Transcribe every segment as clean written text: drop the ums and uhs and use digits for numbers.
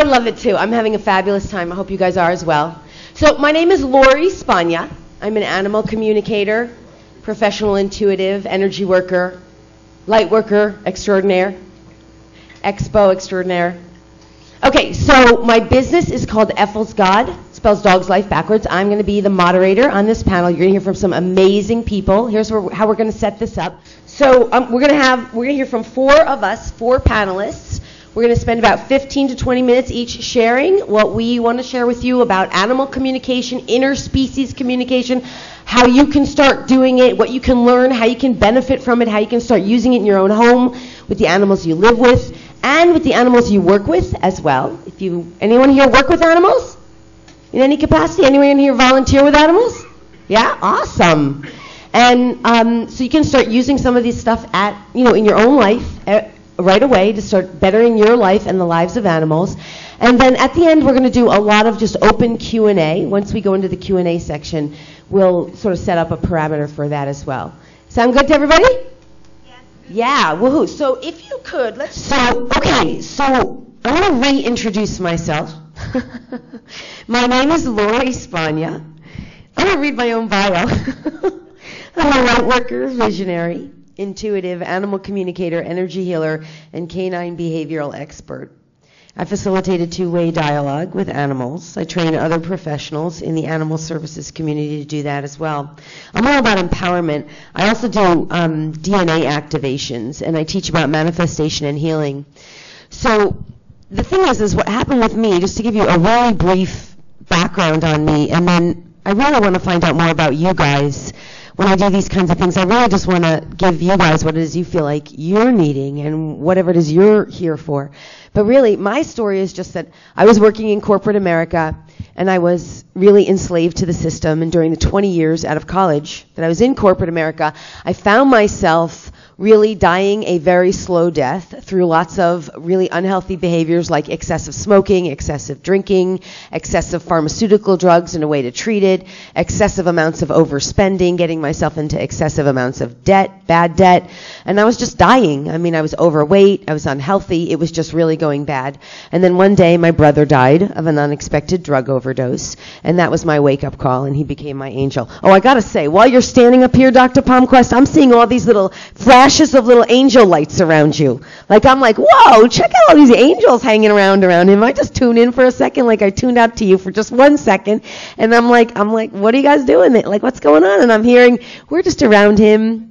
would love it too. I'm having a fabulous time. I hope you guys are as well. So my name is Lori Spagna. I'm an animal communicator, professional intuitive, energy worker, light worker extraordinaire, expo extraordinaire. Okay, so my business is called Effel's God. Spells dog's life backwards. I'm going to be the moderator on this panel. You're going to hear from some amazing people. Here's how we're going to set this up. So we're going to hear from four panelists. We're going to spend about 15 to 20 minutes each sharing what we want to share with you about animal communication, interspecies communication, how you can start doing it, what you can learn, how you can benefit from it, how you can start using it in your own home with the animals you live with and with the animals you work with as well. Anyone here work with animals in any capacity? Anyone here volunteer with animals? Yeah, awesome. And so you can start using some of this stuff in your own life right away to start bettering your life and the lives of animals. And then at the end, we're going to do a lot of just open Q&A. Once we go into the Q&A section, we'll sort of set up a parameter for that as well. Sound good to everybody? Yes. Yeah, woohoo. So if you could, so I want to reintroduce myself. My name is Lori Spagna. I'm going to read my own bio. I'm a light worker, visionary, intuitive, animal communicator, energy healer, and canine behavioral expert. I facilitated two-way dialogue with animals. I train other professionals in the animal services community to do that as well. I'm all about empowerment. I also do DNA activations, and I teach about manifestation and healing. So the thing is what happened with me, just to give you a really brief background on me, and then I really want to find out more about you guys. When I do these kinds of things, I really just want to give you guys what it is you feel like you're needing and whatever it is you're here for. But really, my story is just that I was working in corporate America, and I was really enslaved to the system. And during the 20 years out of college that I was in corporate America, I found myself really dying a very slow death through lots of really unhealthy behaviors like excessive smoking, excessive drinking, excessive pharmaceutical drugs and a way to treat it, excessive amounts of overspending, getting myself into excessive amounts of debt, bad debt, and I was just dying. I mean, I was overweight, I was unhealthy, it was just really going bad. And then one day my brother died of an unexpected drug overdose, and that was my wake-up call, and he became my angel. Oh, I gotta say, while you're standing up here, Dr. Palmquist, I'm seeing all these little flashes of little angel lights around you. I'm like, whoa, check out all these angels hanging around him. I just tune in for a second, like I tuned out to you for just 1 second, and I'm like, what are you guys doing? Like, what's going on? And I'm hearing, we're just around him.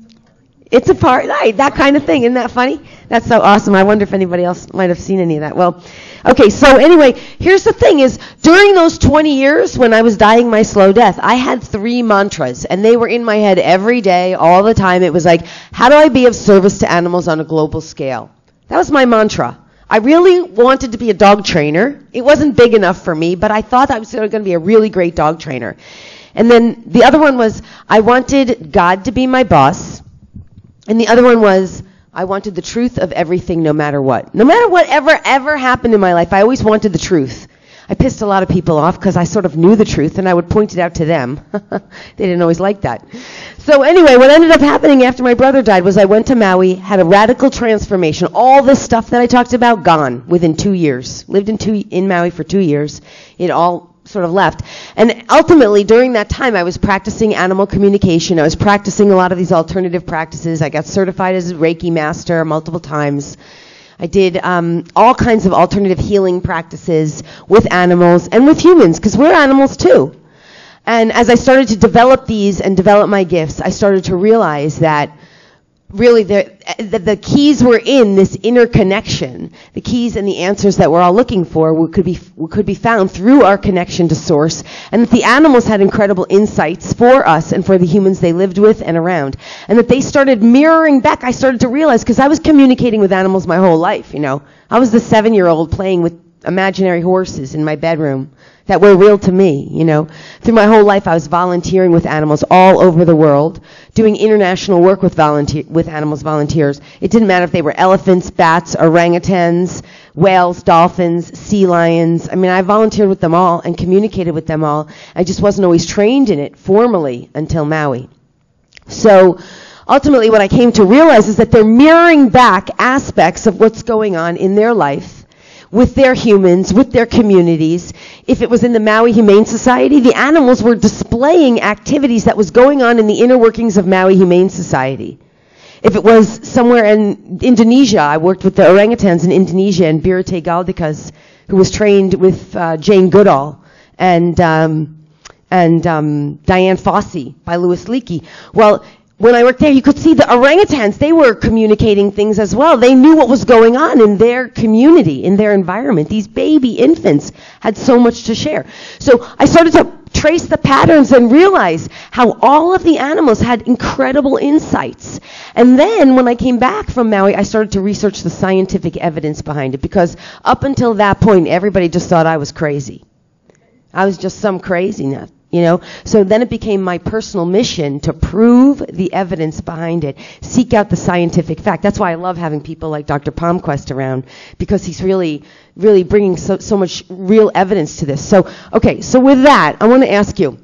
It's a party, that kind of thing. Isn't that funny? That's so awesome. I wonder if anybody else might have seen any of that. Well, okay, so anyway, here's the thing is, during those 20 years when I was dying my slow death, I had 3 mantras, and they were in my head every day, all the time. It was like, how do I be of service to animals on a global scale? That was my mantra. I really wanted to be a dog trainer. It wasn't big enough for me, but I thought I was going to be a really great dog trainer. And then the other one was, I wanted God to be my boss. And the other one was, I wanted the truth of everything no matter what. No matter what ever happened in my life, I always wanted the truth. I pissed a lot of people off because I sort of knew the truth, and I would point it out to them. They didn't always like that. So anyway, what ended up happening after my brother died was I went to Maui, had a radical transformation. All this stuff that I talked about, gone within 2 years. Lived in Maui for 2 years. It all sort of left. And ultimately, during that time, I was practicing animal communication. I was practicing a lot of these alternative practices. I got certified as a Reiki master multiple times. I did all kinds of alternative healing practices with animals and with humans, because we're animals too. And as I started to develop these and develop my gifts, I started to realize that really the keys were in this interconnection. The keys and the answers that we're all looking for could be found through our connection to Source, and that the animals had incredible insights for us and for the humans they lived with and around, and that they started mirroring back. I started to realize, because I was communicating with animals my whole life, I was the 7-year-old playing with imaginary horses in my bedroom that were real to me, Through my whole life, I was volunteering with animals all over the world, doing international work with animals volunteers. It didn't matter if they were elephants, bats, orangutans, whales, dolphins, sea lions. I mean, I volunteered with them all and communicated with them all. I just wasn't always trained in it formally until Maui. So ultimately, what I came to realize is that they're mirroring back aspects of what's going on in their life with their humans, with their communities. If it was in the Maui Humane Society, the animals were displaying activities that was going on in the inner workings of Maui Humane Society. If it was somewhere in Indonesia, I worked with the orangutans in Indonesia and Birute Galdikas, who was trained with Jane Goodall and Diane Fossey by Louis Leakey. Well, when I worked there, you could see the orangutans, they were communicating things as well. They knew what was going on in their community, in their environment. These baby infants had so much to share. So I started to trace the patterns and realize how all of the animals had incredible insights. And then when I came back from Maui, I started to research the scientific evidence behind it, because up until that point, everybody just thought I was crazy. I was just some crazy nut. So then it became my personal mission to prove the evidence behind it, seek out the scientific fact. That's why I love having people like Dr. Palmquist around, because he's really, really bringing so much real evidence to this. So with that, I want to ask you,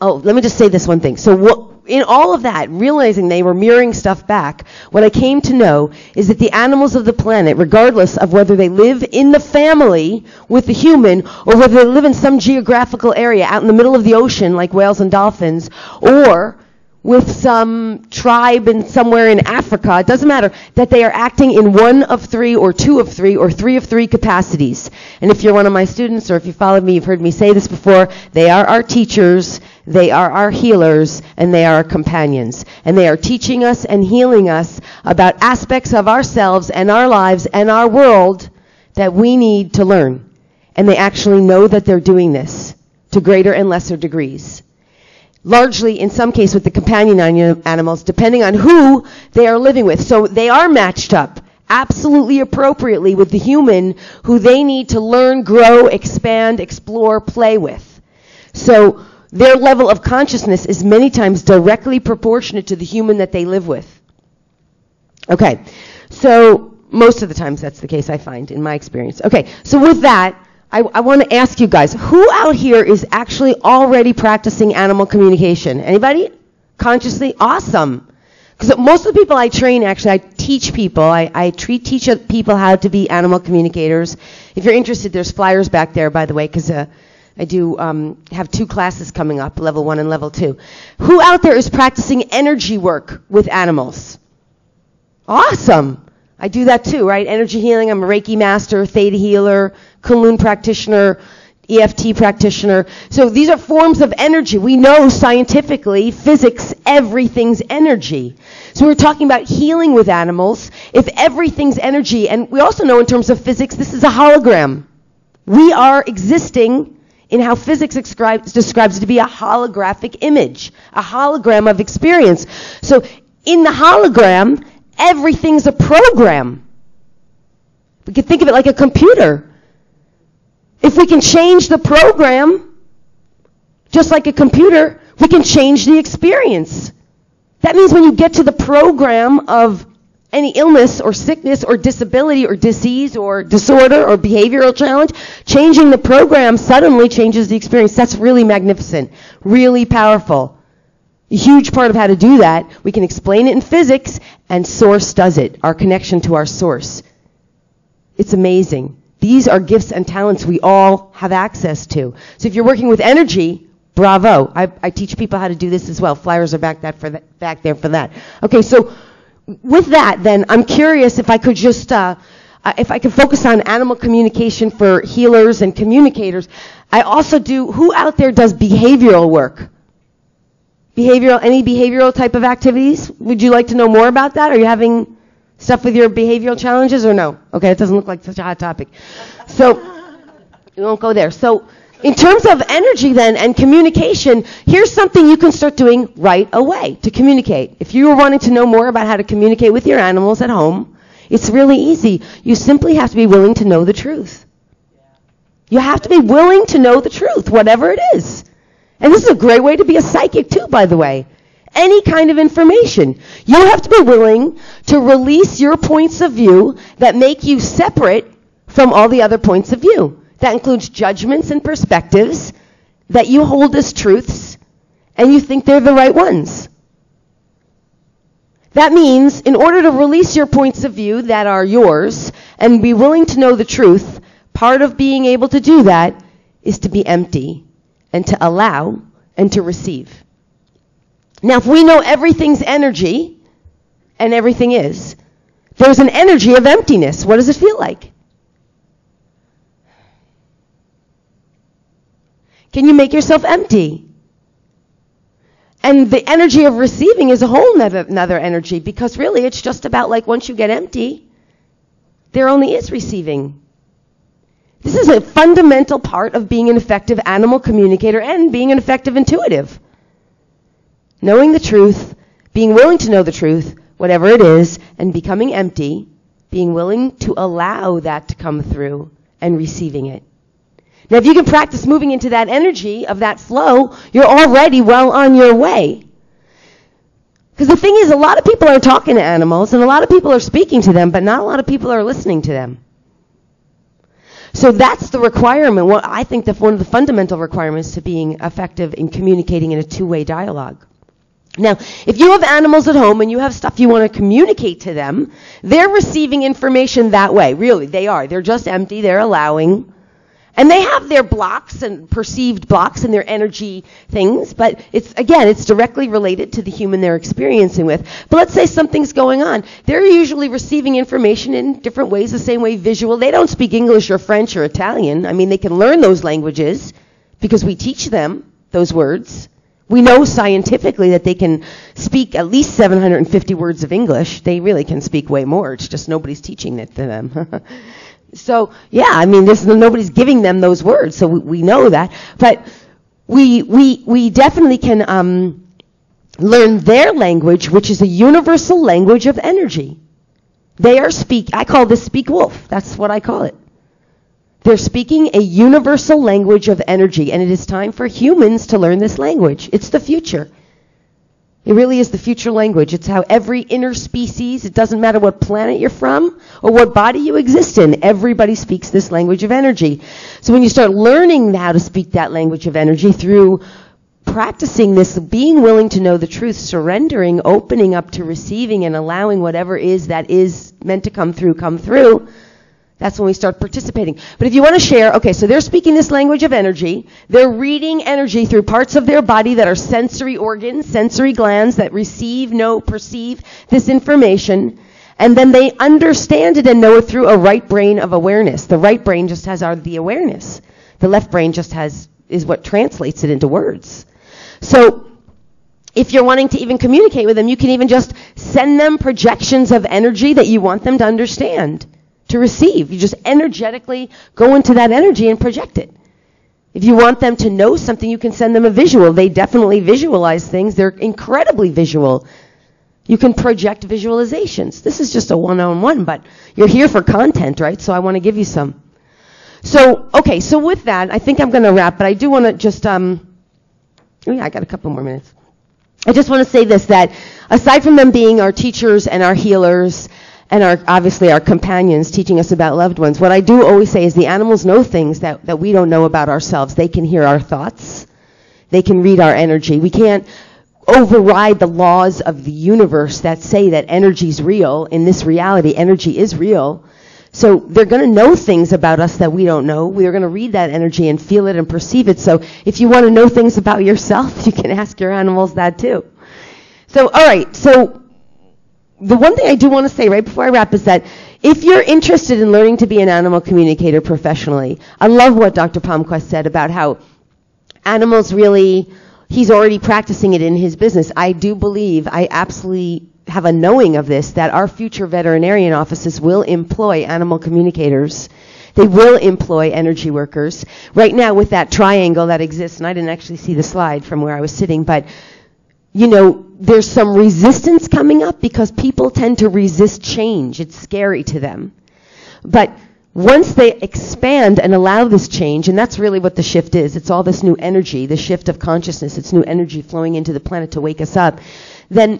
let me just say this one thing. So in all of that, realizing they were mirroring stuff back, what I came to know is that the animals of the planet, regardless of whether they live in the family with the human or whether they live in some geographical area out in the middle of the ocean like whales and dolphins, or with some tribe somewhere in Africa, it doesn't matter, that they are acting in one of three or two of three or three of three capacities. And if you're one of my students or if you followed me, you've heard me say this before, they are our teachers, they are our healers, and they are our companions. And they are teaching us and healing us about aspects of ourselves and our lives and our world that we need to learn. And they actually know that they're doing this to greater and lesser degrees. Largely, in some case, with the companion animals, depending on who they are living with. So they are matched up absolutely appropriately with the human who they need to learn, grow, expand, explore, play with. So their level of consciousness is many times directly proportionate to the human that they live with. Okay, so most of the times that's the case, I find, in my experience. Okay, so with that, I want to ask you guys, who out here is actually already practicing animal communication? Anybody? Consciously? Awesome. Because most of the people I train, actually, I teach people. I teach people how to be animal communicators. If you're interested, there's flyers back there, by the way, because I do have 2 classes coming up, level 1 and level 2. Who out there is practicing energy work with animals? Awesome. I do that too, right? Energy healing. I'm a Reiki master, Theta healer, Kunlun practitioner, EFT practitioner. So these are forms of energy. We know scientifically, physics, everything's energy. So we're talking about healing with animals. If everything's energy, and we also know in terms of physics, this is a hologram. We are existing in how physics describes it to be a holographic image, a hologram of experience. So in the hologram, everything's a program. We can think of it like a computer. If we can change the program, just like a computer, we can change the experience. That means when you get to the program of any illness or sickness or disability or disease or disorder or behavioral challenge, changing the program suddenly changes the experience. That's really magnificent, really powerful. A huge part of how to do that, we can explain it in physics, and Source does it, our connection to our Source. It's amazing. These are gifts and talents we all have access to. So if you're working with energy, bravo. I teach people how to do this as well. Flyers are back there for that. Okay, so with that, then, I'm curious if I could just, if I could focus on animal communication for healers and communicators. I also do, who out there does behavioral work? Any behavioral type of activities? Would you like to know more about that? Are you having stuff with your behavioral challenges or no? Okay, it doesn't look like such a hot topic. So, we won't go there. So, in terms of energy then and communication, here's something you can start doing right away to communicate. If you are wanting to know more about how to communicate with your animals at home, it's really easy. You simply have to be willing to know the truth. You have to be willing to know the truth, whatever it is. And this is a great way to be a psychic too, by the way. Any kind of information. You have to be willing to release your points of view that make you separate from all the other points of view. That includes judgments and perspectives that you hold as truths and you think they're the right ones. That means in order to release your points of view that are yours and be willing to know the truth, part of being able to do that is to be empty and to allow and to receive. Now, if we know everything's energy, and everything is, there's an energy of emptiness. What does it feel like? Can you make yourself empty? And the energy of receiving is a whole another energy, because really it's just about like once you get empty, there only is receiving. This is a fundamental part of being an effective animal communicator and being an effective intuitive. Knowing the truth, being willing to know the truth, whatever it is, and becoming empty, being willing to allow that to come through and receiving it. Now, if you can practice moving into that energy of that flow, you're already well on your way. Because the thing is, a lot of people are talking to animals, and a lot of people are speaking to them, but not a lot of people are listening to them. So that's the requirement. Well, I think that one of the fundamental requirements to being effective in communicating in a two-way dialogue. Now, if you have animals at home and you have stuff you want to communicate to them, they're receiving information that way. Really, they are. They're just empty. They're allowing. And they have their blocks and perceived blocks and their energy things, but it's directly related to the human they're experiencing with. But let's say something's going on. They're usually receiving information in different ways, the same way visual. They don't speak English or French or Italian. I mean, they can learn those languages because we teach them those words. We know scientifically that they can speak at least 750 words of English. They really can speak way more. It's just nobody's teaching it to them. So, yeah, I mean, nobody's giving them those words, so we know that. But we definitely can learn their language, which is a universal language of energy. They are I call this speak wolf. That's what I call it. They're speaking a universal language of energy, and it is time for humans to learn this language. It's the future. It really is the future language. It's how every interspecies, it doesn't matter what planet you're from or what body you exist in, everybody speaks this language of energy. So when you start learning how to speak that language of energy through practicing this, being willing to know the truth, surrendering, opening up to receiving and allowing whatever is that is meant to come through, that's when we start participating. But if you want to share, okay, so they're speaking this language of energy. They're reading energy through parts of their body that are sensory organs, sensory glands that receive, know, perceive this information. And then they understand it and know it through a right brain of awareness. The right brain just has the awareness. The left brain just is what translates it into words. So if you're wanting to even communicate with them, you can even just send them projections of energy that you want them to understand, to receive. You just energetically go into that energy and project it. If you want them to know something, you can send them a visual. They definitely visualize things. They're incredibly visual. You can project visualizations. This is just a one-on-one, but you're here for content, right? So I want to give you some. So, okay, so with that, I think I'm going to wrap, but I do want to just, I got a couple more minutes. I just want to say this, that aside from them being our teachers and our healers, and obviously our companions teaching us about loved ones, what I do always say is the animals know things that we don't know about ourselves. They can hear our thoughts. They can read our energy. We can't override the laws of the universe that say that energy is real. In this reality, energy is real. So they're going to know things about us that we don't know. We're going to read that energy and feel it and perceive it. So if you want to know things about yourself, you can ask your animals that too. So, all right, so the one thing I do want to say right before I wrap is that if you're interested in learning to be an animal communicator professionally, I love what Dr. Palmquist said about how animals really, he's already practicing it in his business. I do believe, I absolutely have a knowing of this, that our future veterinarian offices will employ animal communicators. They will employ energy workers. Right now with that triangle that exists, and I didn't actually see the slide from where I was sitting, but you know, there's some resistance coming up because people tend to resist change. It's scary to them. But once they expand and allow this change, and that's really what the shift is, it's all this new energy, the shift of consciousness, it's new energy flowing into the planet to wake us up, then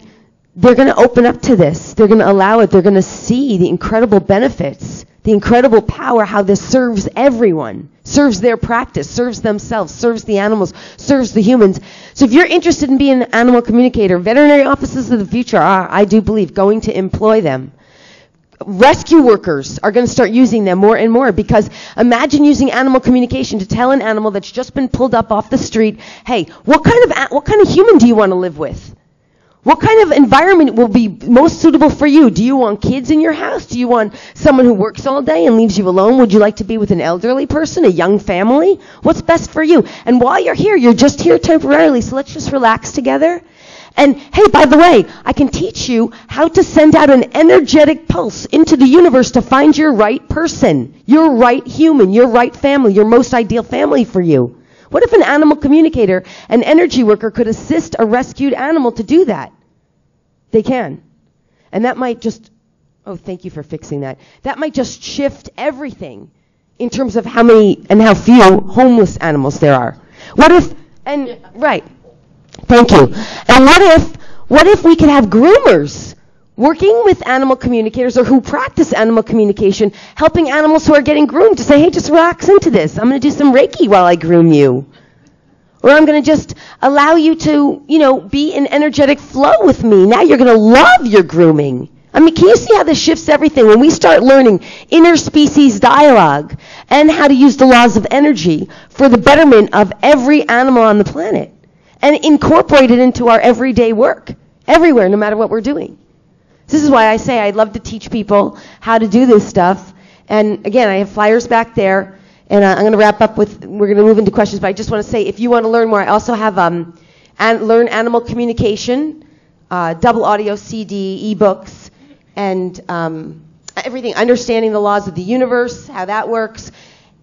they're going to open up to this. They're going to allow it. They're going to see the incredible benefits, the incredible power, how this serves everyone, serves their practice, serves themselves, serves the animals, serves the humans. So if you're interested in being an animal communicator, veterinary offices of the future are, I do believe, going to employ them. rescue workers are going to start using them more and more, because imagine using animal communication to tell an animal that's just been pulled up off the street, hey, what kind of human do you want to live with? What kind of environment will be most suitable for you? Do you want kids in your house? Do you want someone who works all day and leaves you alone? Would you like to be with an elderly person, a young family? What's best for you? And while you're here, you're just here temporarily, so let's just relax together. And hey, by the way, I can teach you how to send out an energetic pulse into the universe to find your right person, your right human, your right family, your most ideal family for you. What if an animal communicator, an energy worker, could assist a rescued animal to do that? They can. And that might just, oh, thank you for fixing that. That might just shift everything in terms of how many and how few homeless animals there are. What if, and, right, thank you. And what if we could have groomers working with animal communicators, or who practice animal communication, helping animals who are getting groomed to say, hey, just relax into this. I'm going to do some Reiki while I groom you. Or I'm going to just allow you to, be in energetic flow with me. Now you're going to love your grooming. I mean, can you see how this shifts everything? When we start learning interspecies dialogue and how to use the laws of energy for the betterment of every animal on the planet, and incorporate it into our everyday work, everywhere, no matter what we're doing. This is why I say I'd love to teach people how to do this stuff. And again, I have flyers back there, and I'm going to wrap up with, we're going to move into questions, but I just want to say, if you want to learn more, I also have Learn Animal Communication, double audio CD, ebooks, and everything, understanding the laws of the universe, how that works,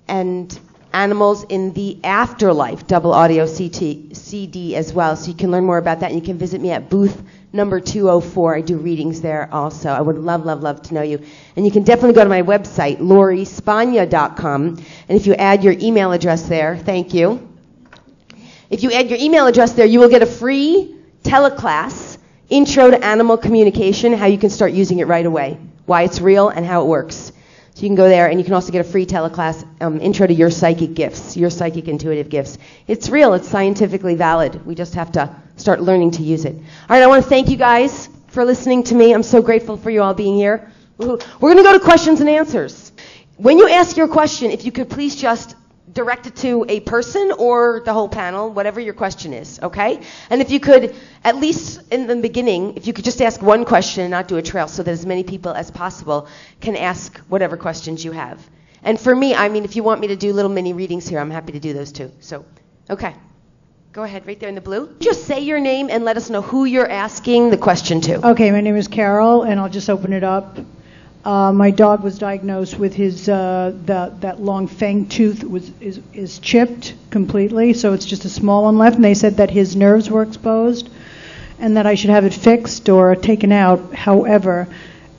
and Animals in the Afterlife, double audio CD as well. So you can learn more about that, and you can visit me at booth number 204. I do readings there also. I would love, love, love to know you. And you can definitely go to my website, LoriSpagna.com, and if you add your email address there, thank you. If you add your email address there, you will get a free teleclass, Intro to Animal Communication, how you can start using it right away, why it's real and how it works. So you can go there, and you can also get a free teleclass, Intro to Your Psychic Gifts, Your Psychic Intuitive Gifts. It's real. It's scientifically valid. We just have to start learning to use it. All right, I want to thank you guys for listening to me. I'm so grateful for you all being here. We're going to go to questions and answers. When you ask your question, if you could please just direct it to a person or the whole panel, whatever your question is, okay? And if you could, at least in the beginning, if you could just ask one question and not do a trail, so that as many people as possible can ask whatever questions you have. And for me, I mean, if you want me to do little mini readings here, I'm happy to do those too. So, okay. Go ahead, right there in the blue. Just say your name and let us know who you're asking the question to. Okay, my name is Carol, and I'll just open it up. My dog was diagnosed with his that long fang tooth is chipped completely, so it's just a small one left. And they said that his nerves were exposed, and that I should have it fixed or taken out. However,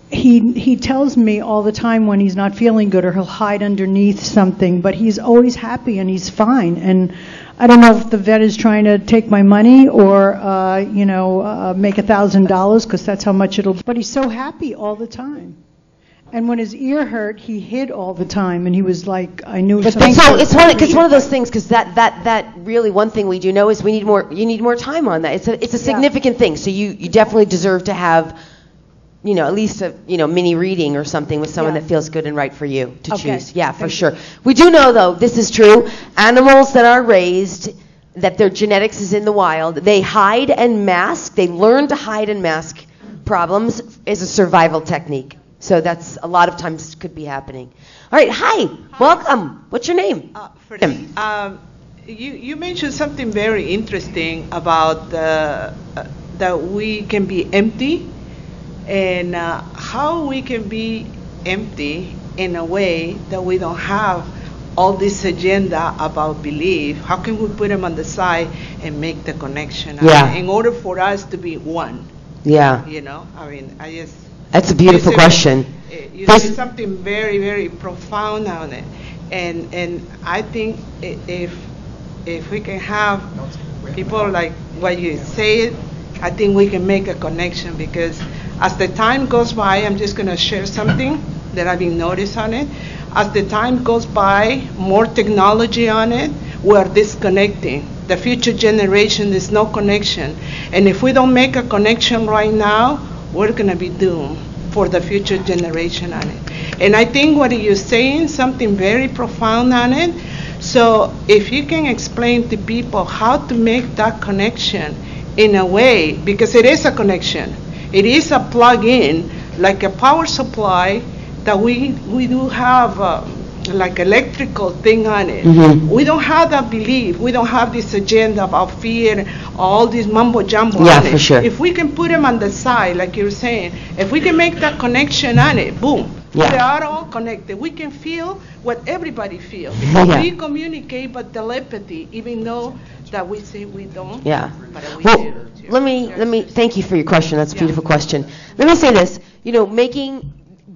he tells me all the time when he's not feeling good, or he'll hide underneath something. But he's always happy and he's fine. And I don't know if the vet is trying to take my money or make $1,000, because that's how much it'll. But he's so happy all the time. And when his ear hurt, he hid all the time, and he was like, I knew something. So it's one of those things, because that really, one thing we do know is you need more time on that. It's a significant thing, so you definitely deserve to have, at least a mini reading or something with someone that feels good and right for you to choose. Yeah, for sure. We do know, though, this is true. Animals that are raised, that their genetics is in the wild, they hide and mask. They learn to hide and mask problems as a survival technique. So that's a lot of times could be happening. All right, hi. Welcome. What's your name? Freddie. You mentioned something very interesting about that we can be empty, and how we can be empty in a way that we don't have all this agenda about belief. How can we put them on the side and make the connection? Yeah. In order for us to be one. Yeah. I just. That's a beautiful question. You say something very, very profound on it, and I think if we can have people like what you say, I think we can make a connection, because as the time goes by, I'm just going to share something that I've been noticed on it. As the time goes by, more technology on it, we are disconnecting. The future generation, there's no connection, and if we don't make a connection right now, we're going to be doomed. for the future generation on it. And I think what you're saying, something very profound on it. So if you can explain to people how to make that connection in a way, because it is a connection, it is a plug-in, like a power supply that we do have like electrical thing on it. Mm-hmm. We don't have that belief. We don't have this agenda about fear, all this mumbo jumbo Yeah, on it. for sure. If we can put them on the side, like you're saying, if we can make that connection on it, boom. Yeah. We are all connected. We can feel what everybody feels. Yeah. We communicate by telepathy, even though that we say we don't. Yeah. But we Well, do. let me thank you for your question. That's a Yeah. beautiful question. Let me say this,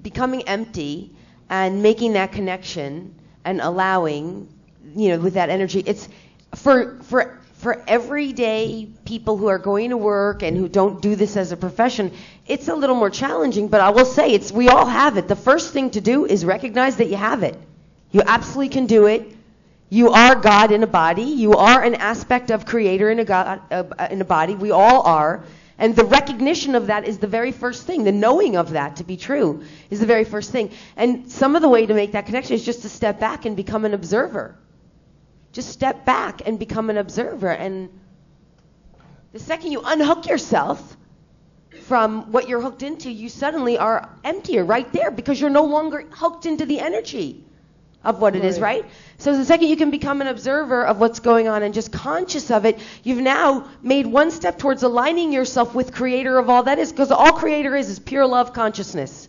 becoming empty and making that connection and allowing, with that energy, it's for everyday people who are going to work and who don't do this as a profession, it's a little more challenging, but I will say we all have it. The first thing to do is recognize that you have it. You absolutely can do it. You are God in a body. You are an aspect of Creator in a body. We all are. And the recognition of that is the very first thing. The knowing of that to be true is the very first thing. And some of the way to make that connection is just to step back and become an observer. Just step back and become an observer. And the second you unhook yourself from what you're hooked into, you suddenly are emptier right there because you're no longer hooked into the energy of what it is, right? So the second you can become an observer of what's going on and just conscious of it, you've now made one step towards aligning yourself with Creator of all that is, because all Creator is pure love consciousness.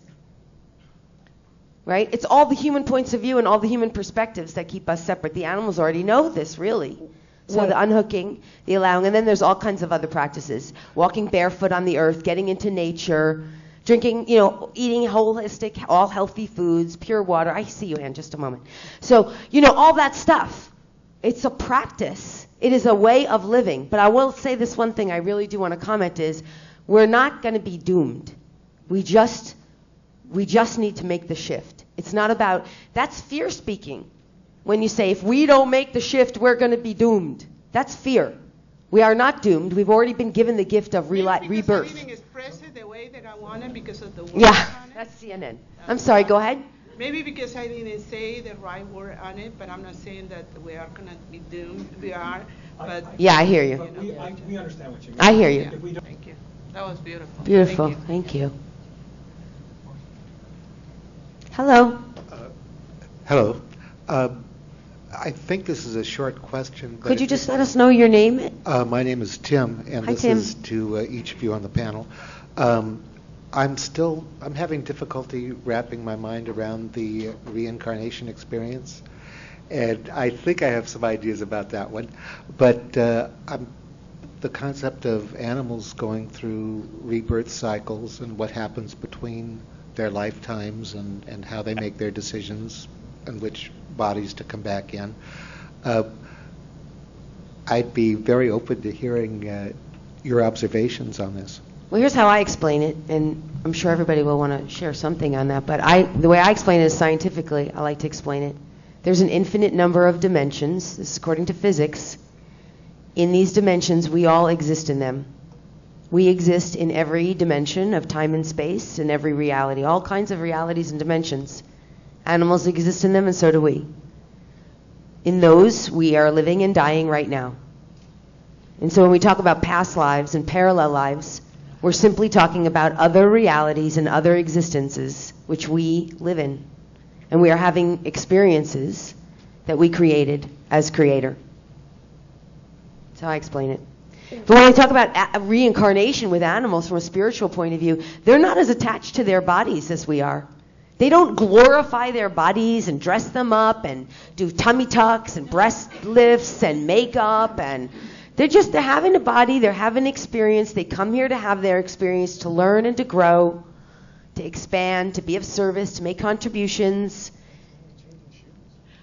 Right? It's all the human points of view and all the human perspectives that keep us separate. The animals already know this, really. So the unhooking, the allowing, and then there's all kinds of other practices. Walking barefoot on the earth, getting into nature, drinking, eating holistic, all healthy foods, pure water. I see you, Ann, just a moment. So, all that stuff. It's a practice. It is a way of living. But I will say this one thing I really do want to comment is we're not going to be doomed. We just need to make the shift. It's not about, that's fear speaking. When you say, if we don't make the shift, we're going to be doomed. That's fear. We are not doomed. We've already been given the gift of rebirth. I didn't express it the way that I wanted because of the word Yeah, on it. that's CNN. I'm sorry, go ahead. Maybe because I didn't say the right word on it, but I'm not saying that we are going to be doomed. We are, but... Yeah, I hear you. We understand what you mean. I hear you. Yeah. Thank you. That was beautiful. Beautiful. Thank you. Thank you. Hello. Hello. I think this is a short question. But Could you just let us know your name? my name is Tim, and Hi, this Tim. is to each of you on the panel. I'm having difficulty wrapping my mind around the reincarnation experience, and I think I have some ideas about that one. But the concept of animals going through rebirth cycles and what happens between their lifetimes and how they make their decisions and which bodies to come back in. I'd be very open to hearing your observations on this. Well, here's how I explain it, and I'm sure everybody will want to share something on that, but the way I explain it is scientifically. I like to explain it. There's an infinite number of dimensions. This is according to physics. In these dimensions, we all exist in them. We exist in every dimension of time and space, in every reality, all kinds of realities and dimensions. Animals exist in them, and so do we. In those, we are living and dying right now. And so when we talk about past lives and parallel lives, we're simply talking about other realities and other existences which we live in. And we are having experiences that we created as Creator. That's how I explain it. But when we talk about reincarnation with animals from a spiritual point of view, they're not as attached to their bodies as we are. They don't glorify their bodies and dress them up and do tummy tucks and breast lifts and makeup. And they're having a body, they're having an experience. They come here to have their experience, to learn and to grow, to expand, to be of service, to make contributions.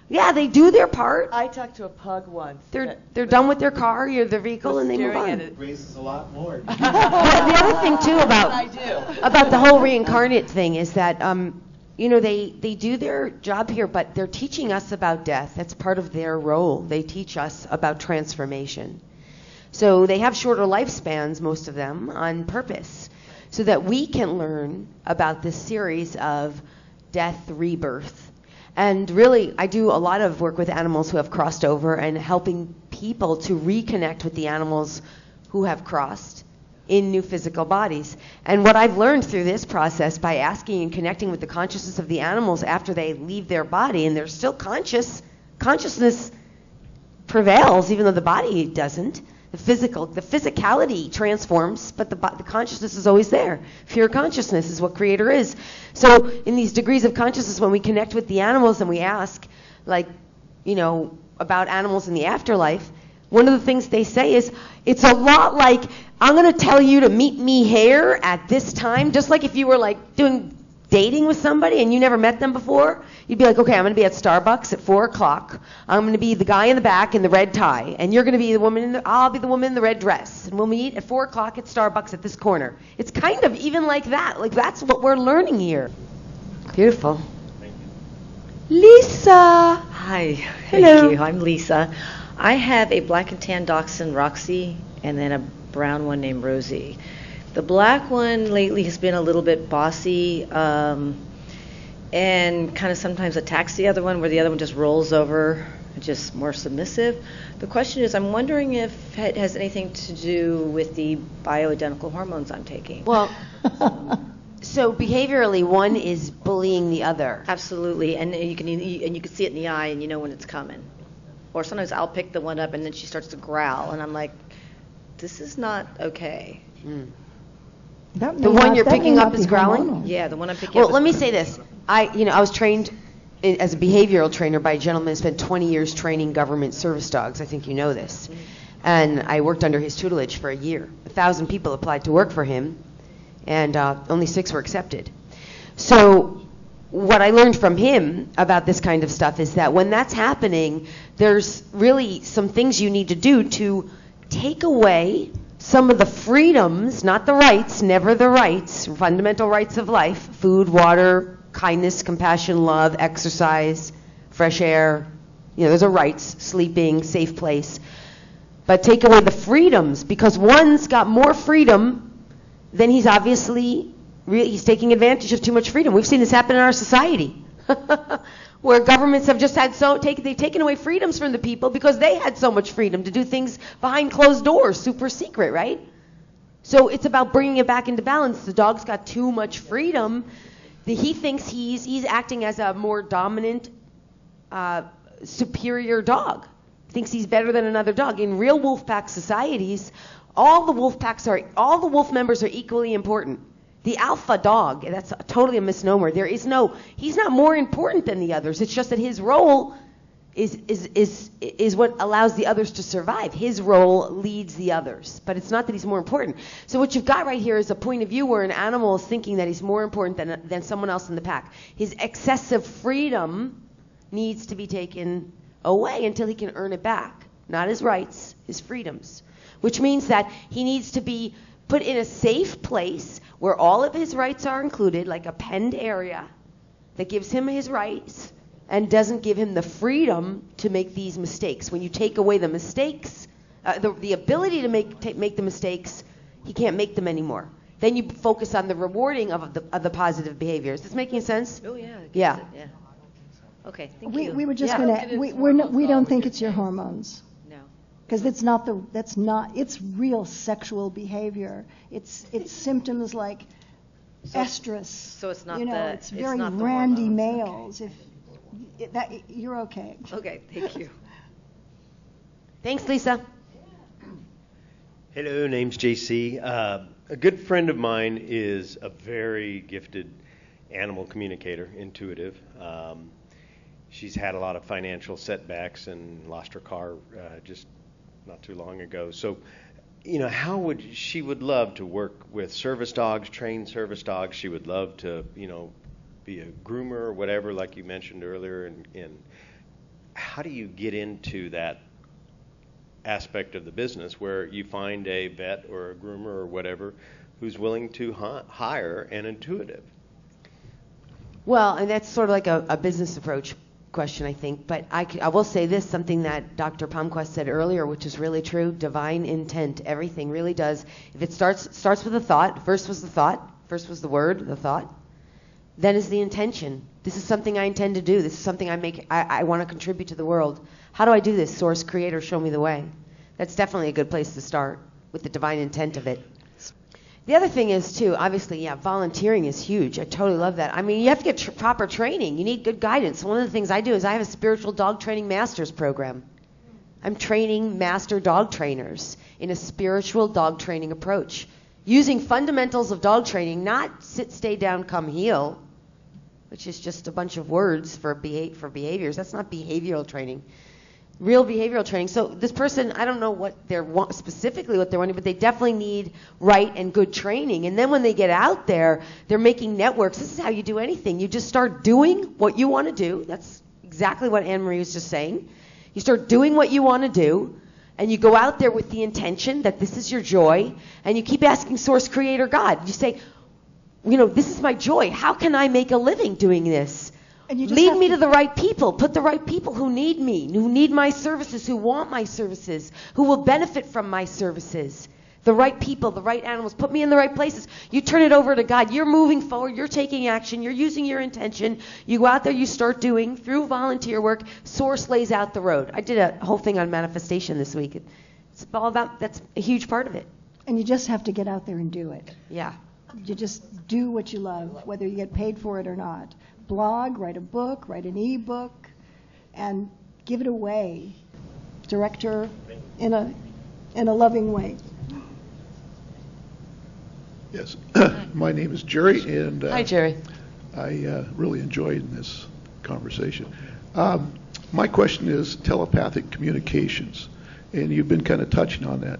Yeah, they do their part. I talked to a pug once. They're done with their car or their vehicle and they move on. It raises a lot more. The other thing too about the whole reincarnate thing is that they do their job here, but they're teaching us about death. That's part of their role. They teach us about transformation. So they have shorter lifespans, most of them, on purpose. so that we can learn about this series of death, rebirth. And really, I do a lot of work with animals who have crossed over and helping people to reconnect with the animals who have crossed in new physical bodies. And what I've learned through this process by asking and connecting with the consciousness of the animals after they leave their body and they're still conscious, consciousness prevails even though the body doesn't. The physicality transforms, but the consciousness is always there. Pure consciousness is what Creator is. So in these degrees of consciousness, when we connect with the animals and we ask, like, about animals in the afterlife, one of the things they say is, it's a lot like, I'm going to tell you to meet me here at this time, just like if you were like dating with somebody and you never met them before. You'd be like, okay, I'm going to be at Starbucks at 4 o'clock. I'm going to be the guy in the back in the red tie, and you're going to be the woman I'll be the woman in the red dress, and we'll meet at 4 o'clock at Starbucks at this corner. It's kind of even like that. Like, that's what we're learning here. Beautiful. Thank you. Lisa. Hi. Hello. Thank you. I'm Lisa. I have a black and tan dachshund, Roxy, and then a brown one named Rosie. The black one lately has been a little bit bossy and kind of sometimes attacks the other one, where the other one just rolls over, just more submissive. The question is, I'm wondering if it has anything to do with the bioidentical hormones I'm taking. Well, so behaviorally, one is bullying the other. Absolutely, and you can see it in the eye, and you know when it's coming. Or sometimes I'll pick the one up, and then she starts to growl, and I'm like, this is not okay. Mm. The one you're picking up is growling? Yeah, the one I'm picking up. Well, let me say this. I was trained as a behavioral trainer by a gentleman who spent 20 years training government service dogs. I think you know this. And I worked under his tutelage for a year. 1,000 people applied to work for him, and only 6 were accepted. So what I learned from him about this kind of stuff is that when that's happening, there's really some things you need to do to take away some of the freedoms, not the rights, never the rights, fundamental rights of life: food, water, kindness, compassion, love, exercise, fresh air. Those are rights, sleeping, safe place. But take away the freedoms, because one's got more freedom, then he's obviously, he's taking advantage of too much freedom. We've seen this happen in our society. Where governments have just had they've taken away freedoms from the people because they had so much freedom to do things behind closed doors, super secret, right? So it's about bringing it back into balance. The dog's got too much freedom. He thinks he's acting as a more dominant, superior dog. Thinks he's better than another dog. In real wolf pack societies, all the wolf members are equally important. The alpha dog, that's totally a misnomer. He's not more important than the others. It's just that his role is what allows the others to survive. His role leads the others, but it's not that he's more important. So what you've got right here is a point of view where an animal is thinking that he's more important than someone else in the pack. His excessive freedom needs to be taken away until he can earn it back. Not his rights, his freedoms. Which means that he needs to be put in a safe place where all of his rights are included, like a penned area that gives him his rights and doesn't give him the freedom to make these mistakes. When you take away the mistakes, the ability to make the mistakes, he can't make them anymore. Then you focus on the rewarding of the positive behaviors. Is this making sense? Oh, yeah. Yeah. Yeah. Okay, thank you. We were just Yeah. going to, we don't think it's your hormones. No. Because it's real sexual behavior. It's symptoms like estrus. So it's not it's very not the randy hormones. males. You're okay. Okay, thank you. Thanks, Lisa. Hello, name's JC. A good friend of mine is a very gifted animal communicator, intuitive. She's had a lot of financial setbacks and lost her car just not too long ago. So, how she would love to work with service dogs, train service dogs. She would love to, be a groomer or whatever, like you mentioned earlier. And how do you get into that aspect of the business where you find a vet or a groomer or whatever who's willing to hire an intuitive? Well, and that's sort of like a business approach question, I think. But I will say this, something that Dr. Palmquist said earlier, which is really true, divine intent. Everything really does. If it starts with a thought, first was the word, the thought, then is the intention. This is something I intend to do. This is something I want to contribute to the world. How do I do this? Source, creator, show me the way. That's definitely a good place to start, with the divine intent of it. The other thing is, too, obviously, volunteering is huge. I totally love that. I mean, you have to get proper training. You need good guidance. One of the things I do is I have a spiritual dog training master's program. I'm training master dog trainers in a spiritual dog training approach, using fundamentals of dog training, not sit, stay down, come heel, which is just a bunch of words for behaviors. That's not behavioral training. Real behavioral training. So this person, I don't know what specifically what they're wanting, but they definitely need right and good training. And then when they get out there, they're making networks. This is how you do anything. You just start doing what you want to do. That's exactly what Anne Marie was just saying. You start doing what you want to do, and you go out there with the intention that this is your joy, and you keep asking Source, Creator, God. You say, this is my joy. How can I make a living doing this? Lead me to the right people. Put the right people who need me, who need my services, who want my services, who will benefit from my services. The right people, the right animals. Put me in the right places. You turn it over to God. You're moving forward. You're taking action. You're using your intention. You go out there. You start doing, through volunteer work, Source lays out the road. I did a whole thing on manifestation this week. It's all about, that's a huge part of it. And you just have to get out there and do it. Yeah. You just do what you love, whether you get paid for it or not. Blog, write a book, write an e-book, and give it away. Direct her in a loving way. Yes, my name is Jerry, and Hi, Jerry. I really enjoyed this conversation. My question is telepathic communications, and you've been kind of touching on that.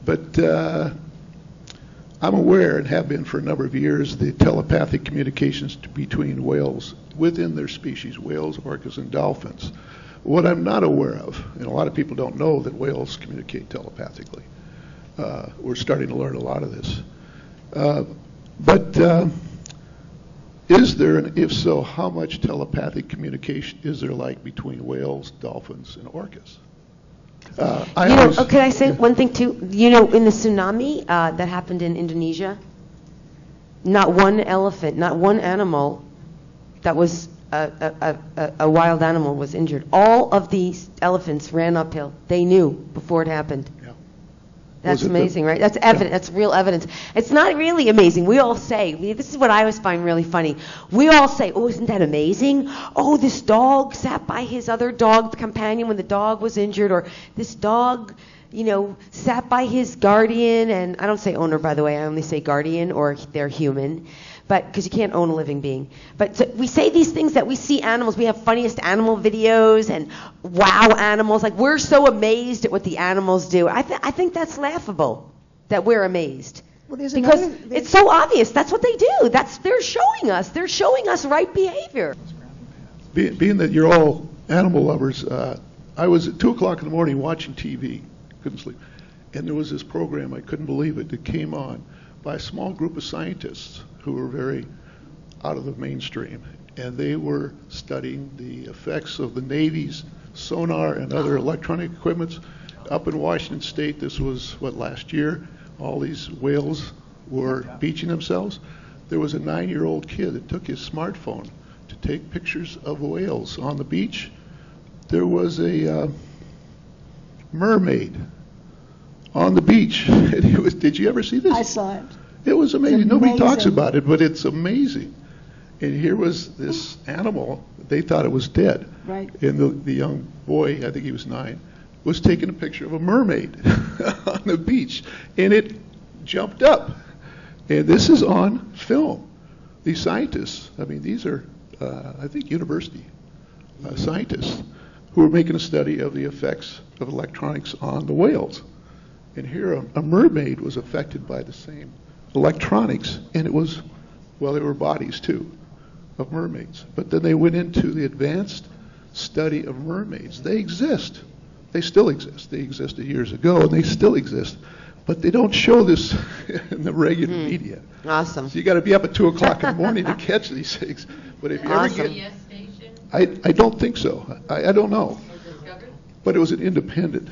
But I'm aware, and have been for a number of years, the telepathic communications between whales within their species, whales, orcas, and dolphins. What I'm not aware of, and a lot of people don't know that whales communicate telepathically. We're starting to learn a lot of this. But is there, and if so, how much telepathic communication is there like between whales, dolphins, and orcas? Can I say one thing too? In the tsunami that happened in Indonesia, not one elephant, not one animal that was a wild animal was injured. All of these elephants ran uphill. They knew before it happened. Yeah. That's amazing, right? That's evidence. Yeah. That's real evidence. It's not really amazing. We all say, this is what I always find really funny. We all say, oh, isn't that amazing? Oh, this dog sat by his other dog companion when the dog was injured, or this dog, sat by his guardian, and I don't say owner, by the way. I only say guardian, or they're human. But because you can't own a living being. But so we say these things that we see animals. We have funniest animal videos and wow animals. Like, we're so amazed at what the animals do. I think that's laughable that we're amazed. Well, because it's so obvious. That's what they do. They're showing us. They're showing us right behavior. Being that you're all animal lovers, I was at 2 o'clock in the morning watching TV. Couldn't sleep. And there was this program, I couldn't believe it, that came on by a small group of scientists who were very out of the mainstream. And they were studying the effects of the Navy's sonar and other electronic equipment up in Washington State. This was, last year? All these whales were beaching themselves. There was a 9-year-old kid that took his smartphone to take pictures of whales on the beach. There was a mermaid on the beach. Did you ever see this? I saw it. It was amazing. Nobody talks about it, but it's amazing. And here was this animal. They thought it was dead. Right. And the young boy, I think he was 9, was taking a picture of a mermaid on the beach. And it jumped up. And this is on film. These scientists, these are, I think, university scientists who are making a study of the effects of electronics on the whales. And here a mermaid was affected by the same electronics, and it was, there were bodies too of mermaids. But then they went into the advanced study of mermaids. They exist. They still exist. They existed years ago, and they still exist. But they don't show this in the regular media. Awesome. So you got to be up at 2 o'clock in the morning to catch these things. But if you ever get I don't think so. I don't know. But it was an independent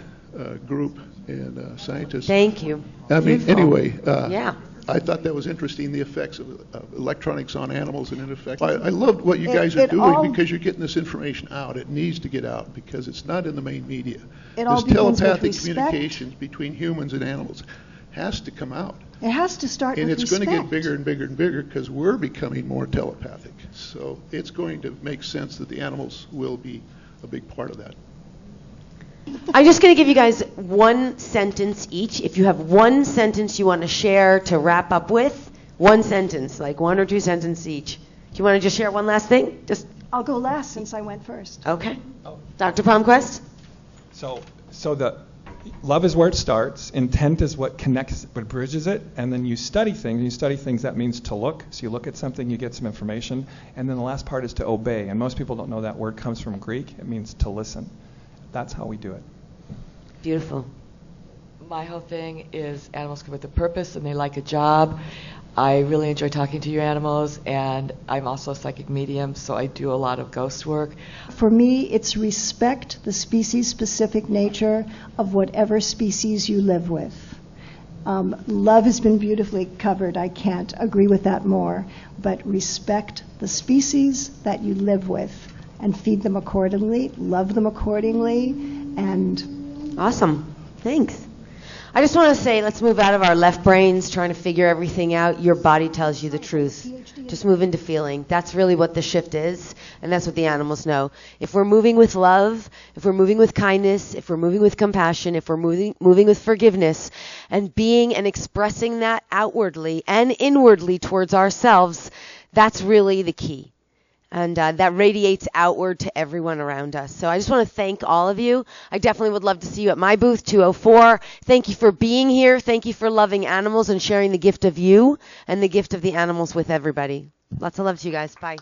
group and scientists. Thank you. I mean, Beautiful. anyway, Yeah. I thought that was interesting, the effects of electronics on animals and in effect. I loved what you guys are doing because you're getting this information out. It needs to get out because it's not in the main media. It all This begins with telepathic respect. communications between humans and animals has to come out. It has to start And with it's respect. going to get bigger and bigger and bigger because we're becoming more telepathic. So it's going to make sense that the animals will be a big part of that. I'm just going to give you guys one sentence each. If you have one sentence you want to share to wrap up with, one sentence, like 1 or 2 sentences each. Do you want to just share one last thing? Just I'll go last since I went first. okay. Dr. Palmquist? So the love is where it starts. Intent is what connects, what bridges it. And then you study things. You study things, that means to look. So you look at something, you get some information. And then the last part is to obey. And most people don't know that word comes from Greek. It means to listen. That's how we do it. Beautiful. My whole thing is animals come with a purpose and they like a job. I really enjoy talking to your animals, and I'm also a psychic medium, so I do a lot of ghost work. For me, it's respect the species-specific nature of whatever species you live with. Love has been beautifully covered. I can't agree with that more. But respect the species that you live with and feed them accordingly, love them accordingly, and... Awesome. Thanks. I just want to say, let's move out of our left brains trying to figure everything out. Your body tells you the truth. Just move into feeling. That's really what the shift is, and that's what the animals know. If we're moving with love, if we're moving with kindness, if we're moving with compassion, if we're moving with forgiveness, and being and expressing that outwardly and inwardly towards ourselves, that's really the key. And that radiates outward to everyone around us. So I just want to thank all of you. I definitely would love to see you at my booth, 204. Thank you for being here. Thank you for loving animals and sharing the gift of you and the gift of the animals with everybody. Lots of love to you guys. Bye.